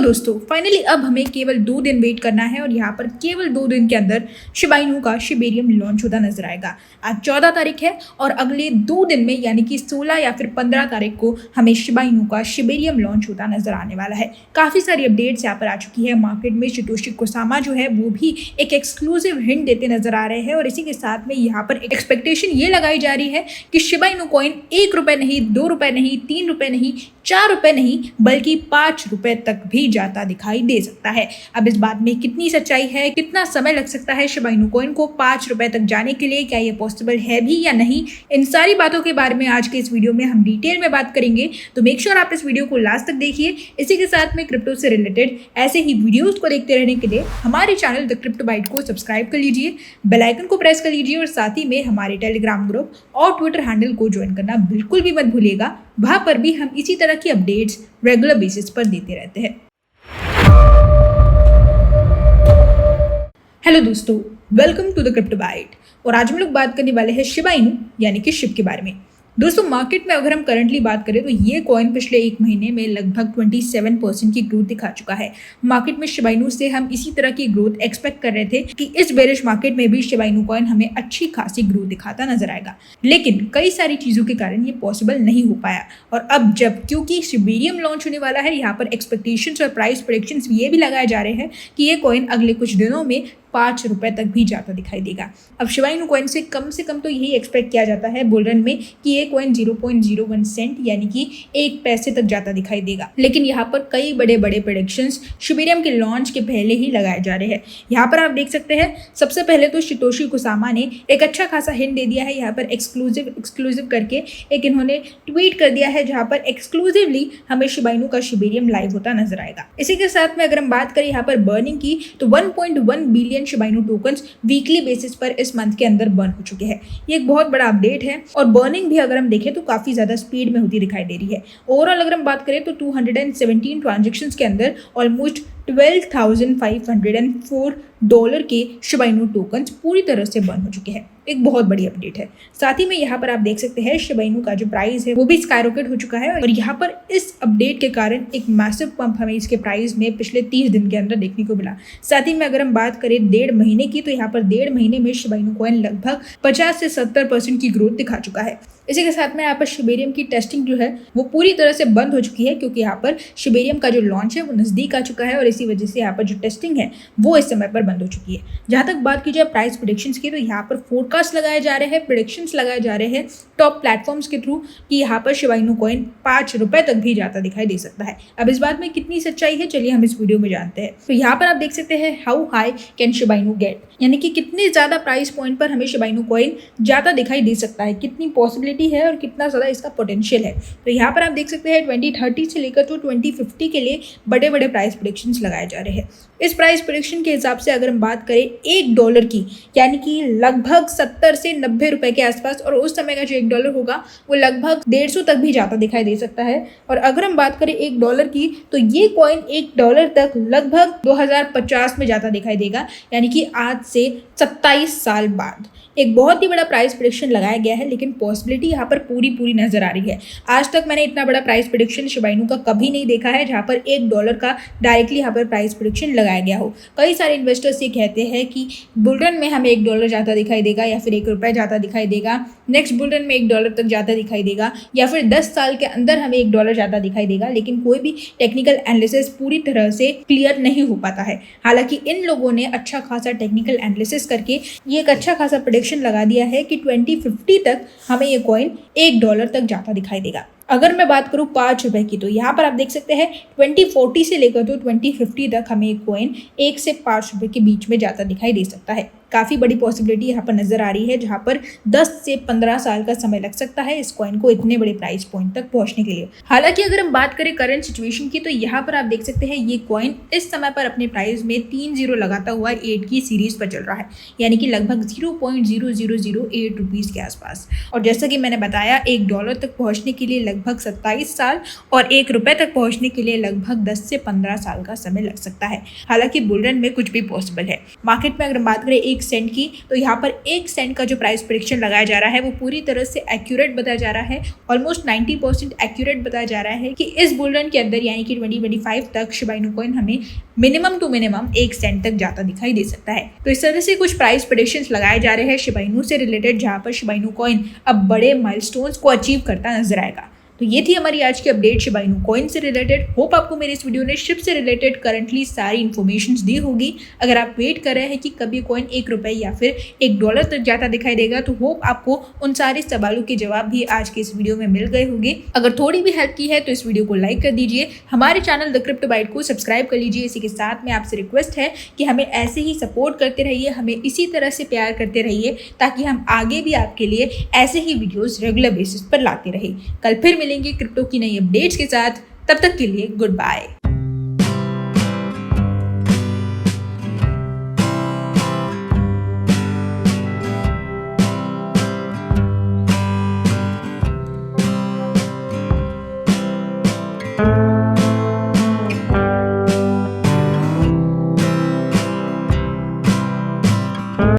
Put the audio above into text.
दोस्तों फाइनली अब हमें केवल 2 दिन वेट करना है और यहाँ पर केवल 2 दिन के अंदर शिबा इनू का शिबेरियम लॉन्च होता नजर आएगा। आज 14 तारीख है और अगले 2 दिन में यानी कि 16 या फिर 15 तारीख को हमें शिबा इनू का शिबेरियम लॉन्च होता नजर आने वाला है। काफ़ी सारी अपडेट्स यहाँ पर आ चुकी है मार्केट में। शितोशी कुसामा जो है वो भी एक एक्सक्लूसिव हिंट देते नजर आ रहे हैं और इसी के साथ में यहाँ पर एक्सपेक्टेशन ये लगाई जा रही है कि शिबा इनू कॉइन 1 रुपये नहीं, 2 रुपये नहीं, 3 रुपये नहीं, 4 रुपये नहीं बल्कि 5 रुपये तक भी जाता दिखाई दे सकता है। अब इस बात में कितनी सच्चाई है, कितना समय लग सकता है शिबा इनू कॉइन को 5 रुपये तक जाने के लिए, क्या ये पॉसिबल है भी या नहीं, इन सारी बातों के बारे में आज के इस वीडियो में हम डिटेल में बात करेंगे। तो मेक श्योर आप इस वीडियो को लास्ट तक देखिए। इसी के साथ में क्रिप्टो से रिलेटेड ऐसे ही वीडियोस को देखते रहने के लिए हमारे चैनल द क्रिप्टो बाइट को सब्सक्राइब कर लीजिए, बेल आइकन को प्रेस कर लीजिए और साथ ही में हमारे टेलीग्राम ग्रुप और ट्विटर हैंडल को ज्वाइन करना बिल्कुल भी मत भूलिएगा। वहां पर भी हम इसी तरह की अपडेट्स रेगुलर बेसिस पर देते रहते हैं। हेलो दोस्तों, welcome to the crypto byte. और आज हम लोग बात करने वाले हैं शिबा इनू यानी कि शिब के बारे में। दोस्तों मार्केट में अगर हम करंटली बात करें तो ये कॉइन पिछले 1 महीने में लगभग 27% की ग्रोथ दिखा चुका है। मार्केट में शिबा इनू से हम इसी तरह की ग्रोथ एक्सपेक्ट कर रहे थे कि इस बेरिश मार्केट में भी शिबा इनू कॉइन हमें अच्छी खासी ग्रोथ दिखाता नजर आएगा, लेकिन कई सारी चीज़ों के कारण ये पॉसिबल नहीं हो पाया। और अब जब क्योंकि शिबेरियम लॉन्च होने वाला है, यहाँ पर एक्सपेक्टेशंस और प्राइस प्रेडिक्शंस ये भी लगाए जा रहे हैं कि ये कॉइन अगले कुछ दिनों में 5 रुपये तक भी जाता दिखाई देगा। अब शिबा इनू कॉइन से कम तो यही एक्सपेक्ट किया जाता है बुल रन में कि ये कॉइन 0.01 सेंट यानी कि 1 पैसे तक जाता दिखाई देगा, लेकिन यहाँ पर कई बड़े बड़े प्रेडिक्शंस शिबेरियम के लॉन्च के पहले ही लगाए जा रहे हैं। यहाँ पर आप देख सकते हैं सबसे पहले तो शितोशी कुसामा ने एक अच्छा खासा हिंट दे दिया है। यहाँ पर एक्सक्लूसिव करके एक इन्होंने ट्वीट कर दिया है जहाँ पर एक्सक्लूसिवली हमें शिबा इनू का शिबेरियम लाइव होता नजर आएगा। इसी के साथ में अगर हम बात करें यहाँ पर बर्निंग की तो 1.1 billion Shiba Inu tokens weekly basis पर इस मंथ के अंदर बर्न हो चुके हैं। ये एक बहुत बड़ा अपडेट है और बर्निंग भी अगर हम देखें तो काफी ज्यादा स्पीड में होती दिखाई दे रही है। ओवरऑल अगर हम बात करें तो 217 ट्रांजेक्शंस के अंदर ऑलमोस्ट $12,504 के शिबा इनू टोकन्स पूरी तरह से बंद हो चुके हैं। एक बहुत बड़ी अपडेट है। साथ ही में यहाँ पर आप देख सकते हैं शिबा इनू का जो प्राइस है वो भी स्काईरॉकेट हो चुका है और यहाँ पर इस अपडेट के कारण एक मैसिव पंप हमें इसके प्राइस में पिछले 30 दिन के अंदर देखने को मिला। साथ ही में अगर हम बात करें 1.5 महीने की तो यहाँ पर 1.5 महीने में शिबा इनू कॉइन लगभग 50 से 70% की ग्रोथ दिखा चुका है। इसी के साथ में यहाँ पर शिबेरियम की टेस्टिंग जो है वो पूरी तरह से बंद हो चुकी है क्योंकि यहाँ पर शिबेरियम का जो लॉन्च है वो नज़दीक आ चुका है और इसी वजह से यहाँ पर जो टेस्टिंग है वो इस समय पर बंद हो चुकी है। जहाँ तक बात की जाए प्राइस प्रेडिक्शंस की तो यहाँ पर फोरकास्ट लगाए जा रहे हैं, प्रेडिक्शंस लगाए जा रहे हैं टॉप प्लेटफॉर्म्स के थ्रू कि यहाँ पर शिबा इनू कॉइन 5 रुपये तक भी जाता दिखाई दे सकता है। अब इस बात में कितनी सच्चाई है चलिए हम इस वीडियो में जानते हैं। तो यहाँ पर आप देख सकते हैं how high can Shiba Inu get, यानी कि कितने ज़्यादा प्राइस पॉइंट पर हमें शिबा इनू कॉइन जाता दिखाई दे सकता है, कितनी पॉसिबिलिटी है और कितना ज़्यादा इसका पोटेंशियल है। तो यहाँ पर आप देख सकते हैं 2030 से लेकर तो 2050 के लिए बड़े बड़े प्राइस प्रेडिक्शंस लगाए जा रहे हैं। इस प्राइस प्रेडिक्शन के हिसाब से अगर हम बात करें $1 की, यानी कि लगभग 70 से 90 रुपए के आसपास, और उस समय का जो $1 होगा वो लगभग 150 तक भी जाता दिखाई दे सकता है। और अगर हम बात करें $1 की तो ये कॉइन $1 तक लगभग 2050 में जाता दिखाई देगा, यानी कि आज से 27 साल बाद। एक बहुत ही बड़ा प्राइस प्रेडिक्शन लगाया गया है, लेकिन पॉसिबिलिटी यहाँ पर पूरी नजर आ रही है। आज तक मैंने इतना बड़ा प्राइस प्रेडिक्शन शिबा इनू का कभी नहीं देखा है जहाँ पर $1 का डायरेक्टली यहाँ पर प्राइस प्रेडिक्शन लगाया गया हो। कई सारे इन्वेस्टर्स ये कहते हैं कि बुलरन में हमें $1 जाता दिखाई देगा या फिर 1 रुपये जाता दिखाई देगा, नेक्स्ट बुलरन में $1 तक जाता दिखाई देगा, या फिर 10 साल के अंदर हमें $1 जाता दिखाई देगा, लेकिन कोई भी टेक्निकल एनालिसिस पूरी तरह से क्लियर नहीं हो पाता है। हालांकि इन लोगों ने अच्छा खासा टेक्निकल एनालिसिस करके ये एक अच्छा खासा प्रेडिक्शन लगा दिया है कि 2050 तक हमें ये कॉइन $1 तक जाता दिखाई देगा। अगर मैं बात करूँ 5 रुपये की तो यहाँ पर आप देख सकते हैं 2040 से लेकर तो 2050 तक हमें एक कॉइन 1 से 5 रुपये के बीच में जाता दिखाई दे सकता है। काफ़ी बड़ी पॉसिबिलिटी यहाँ पर नजर आ रही है जहाँ पर 10 से 15 साल का समय लग सकता है इस कॉइन को इतने बड़े प्राइस पॉइंट तक पहुँचने के लिए। हालांकि अगर हम बात करें करंट सिचुएशन की तो यहाँ पर आप देख सकते हैं ये कॉइन इस समय पर अपने प्राइस में 3 0 लगाता हुआ 8 की सीरीज पर चल रहा है, यानी कि लगभग 0.0008 रुपीज़ के आसपास। और जैसा कि मैंने बताया $1 तक पहुँचने के लिए लगभग 27 साल और 1 रुपये तक पहुँचने के लिए लगभग 10 से 15 साल का समय लग सकता है। हालांकि बुल रन में कुछ भी पॉसिबल है। मार्केट में अगर हम बात करें 1 सेंट की, तो यहाँ पर 1 सेंट का जो प्राइस प्रेडिक्शन लगाया जा रहा है वो पूरी तरह से एक्यूरेट बताया जा रहा है। ऑलमोस्ट 90% एक्यूरेट बताया जा रहा है कि इस बुल रन के अंदर यानी कि 2025 तक शिबा इनू कॉइन हमें मिनिमम टू मिनिमम 1 सेंट तक जाता दिखाई दे सकता है। तो इस तरह से कुछ प्राइस प्रेडिक्शंस लगाए जा रहे हैं शिबा इनू से रिलेटेड, जहां पर शिबा इनू कॉइन अब बड़े माइलस्टोन्स को अचीव करता नजर आएगा। तो ये थी हमारी आज की अपडेट शिबा इनू कॉइन से रिलेटेड। होप आपको मेरे इस वीडियो ने शिप से रिलेटेड करंटली सारी इन्फॉर्मेशन दी होगी। अगर आप वेट कर रहे हैं कि कभी कॉइन $1 या फिर $1 तक जाता दिखाई देगा, तो होप आपको उन सारे सवालों के जवाब भी आज के इस वीडियो में मिल गए होंगे। अगर थोड़ी भी हेल्प की है तो इस वीडियो को लाइक कर दीजिए, हमारे चैनल द क्रिप्टो बाइट को सब्सक्राइब कर लीजिए। इसी के साथ में आपसे रिक्वेस्ट है कि हमें ऐसे ही सपोर्ट करते रहिए, हमें इसी तरह से प्यार करते रहिए, ताकि हम आगे भी आपके लिए ऐसे ही वीडियोस रेगुलर बेसिस पर लाते रहे। कल फिर मिलेंगे क्रिप्टो की नई अपडेट्स के साथ, तब तक के लिए गुड बाय।